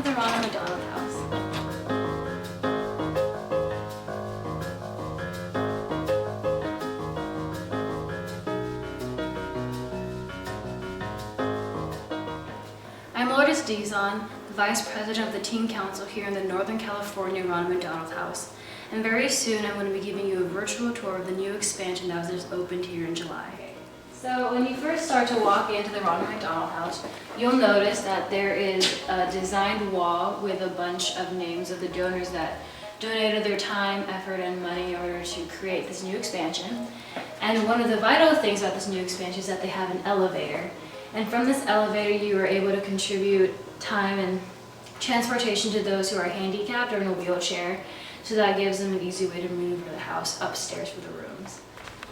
to the Ronald McDonald House. I'm Lourdes Dizon, the Vice President of the Teen Council here in the Northern California Ronald McDonald House. And very soon I'm going to be giving you a virtual tour of the new expansion that was just opened here in July. So when you first start to walk into the Ronald McDonald House, you'll notice that there is a designed wall with a bunch of names of the donors that donated their time, effort, and money in order to create this new expansion. And one of the vital things about this new expansion is that they have an elevator. And from this elevator, you are able to contribute time and transportation to those who are handicapped or in a wheelchair, so that gives them an easy way to maneuver the house upstairs for the rooms.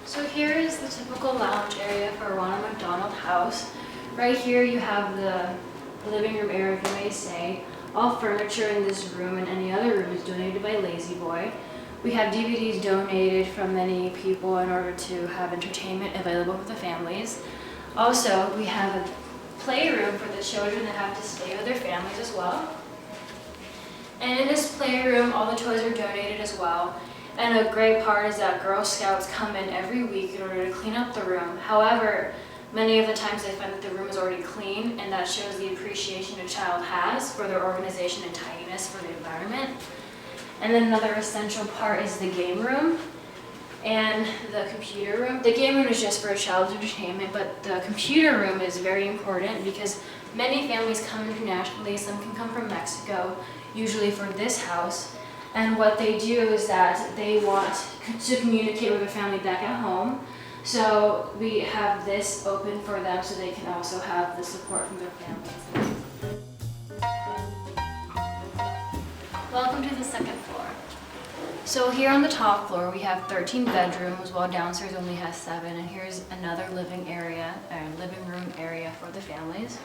So here is the typical lounge area for a Ronald McDonald House. Right here you have the living room area, if you may say. All furniture in this room and any other room is donated by Lazy Boy. We have DVDs donated from many people in order to have entertainment available for the families. Also, we have a playroom for the children that have to stay with their families as well. And in this playroom, all the toys are donated as well. And a great part is that Girl Scouts come in every week in order to clean up the room. However, many of the times they find that the room is already clean, and that shows the appreciation a child has for their organization and tidiness for the environment. And then another essential part is the game room and the computer room. The game room is just for a child's entertainment, but the computer room is very important because many families come internationally. Some can come from Mexico, usually for this house. And what they do is that they want to communicate with their family back at home. So we have this open for them so they can also have the support from their families. Welcome to the second floor. So here on the top floor we have 13 bedrooms, while downstairs only has 7. And here's another living room area for the families.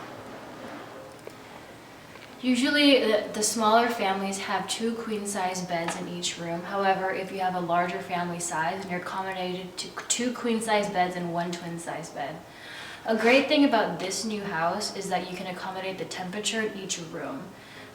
Usually the smaller families have 2 queen-size beds in each room. However, if you have a larger family size, then you're accommodated to 2 queen-size beds and 1 twin-size bed. A great thing about this new house is that you can accommodate the temperature in each room.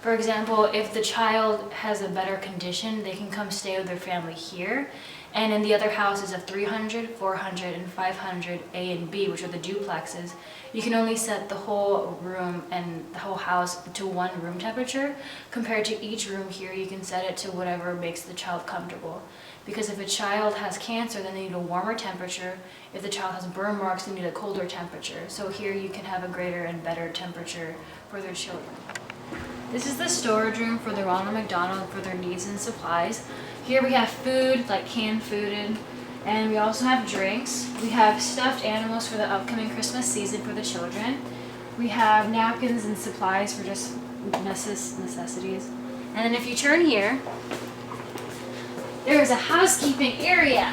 For example, if the child has a better condition, they can come stay with their family here. And in the other houses of 300, 400, and 500 A and B, which are the duplexes, you can only set the whole room and the whole house to 1 room temperature. Compared to each room here, you can set it to whatever makes the child comfortable. Because if a child has cancer, then they need a warmer temperature. If the child has burn marks, they need a colder temperature. So here you can have a greater and better temperature for their children. This is the storage room for the Ronald McDonald for their needs and supplies. Here we have food, like canned food, and we also have drinks. We have stuffed animals for the upcoming Christmas season for the children. We have napkins and supplies for just necessities. And then if you turn here, there is a housekeeping area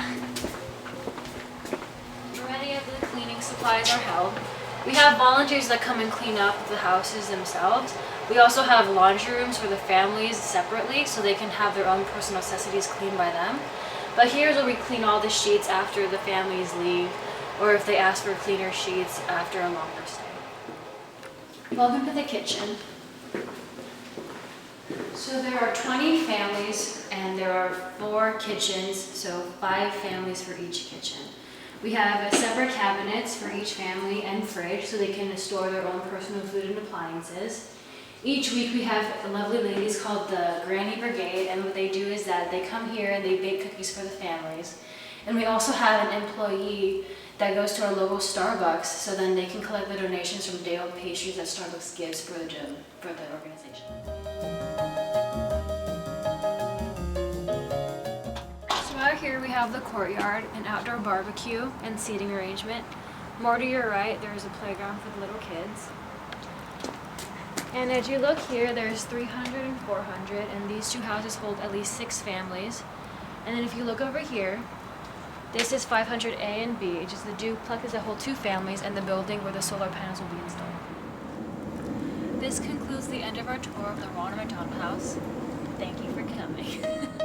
where many of the cleaning supplies are held. We have volunteers that come and clean up the houses themselves. We also have laundry rooms for the families separately so they can have their own personal necessities cleaned by them. But here's where we clean all the sheets after the families leave, or if they ask for cleaner sheets after a longer stay. Welcome to the kitchen. So there are 20 families and there are 4 kitchens, so 5 families for each kitchen. We have separate cabinets for each family and fridge so they can store their own personal food and appliances. Each week we have lovely ladies called the Granny Brigade, and what they do is that they come here and they bake cookies for the families. And we also have an employee that goes to our local Starbucks, so then they can collect the donations from day-old pastries that Starbucks gives for the gym, for the organization. So out here we have the courtyard, an outdoor barbecue and seating arrangement. More to your right, there is a playground for the little kids. And as you look here, there's 300 and 400, and these 2 houses hold at least 6 families. And then if you look over here, this is 500 A and B, which is the duplexes that hold 2 families and the building where the solar panels will be installed. This concludes the end of our tour of the Ronald McDonald House. Thank you for coming.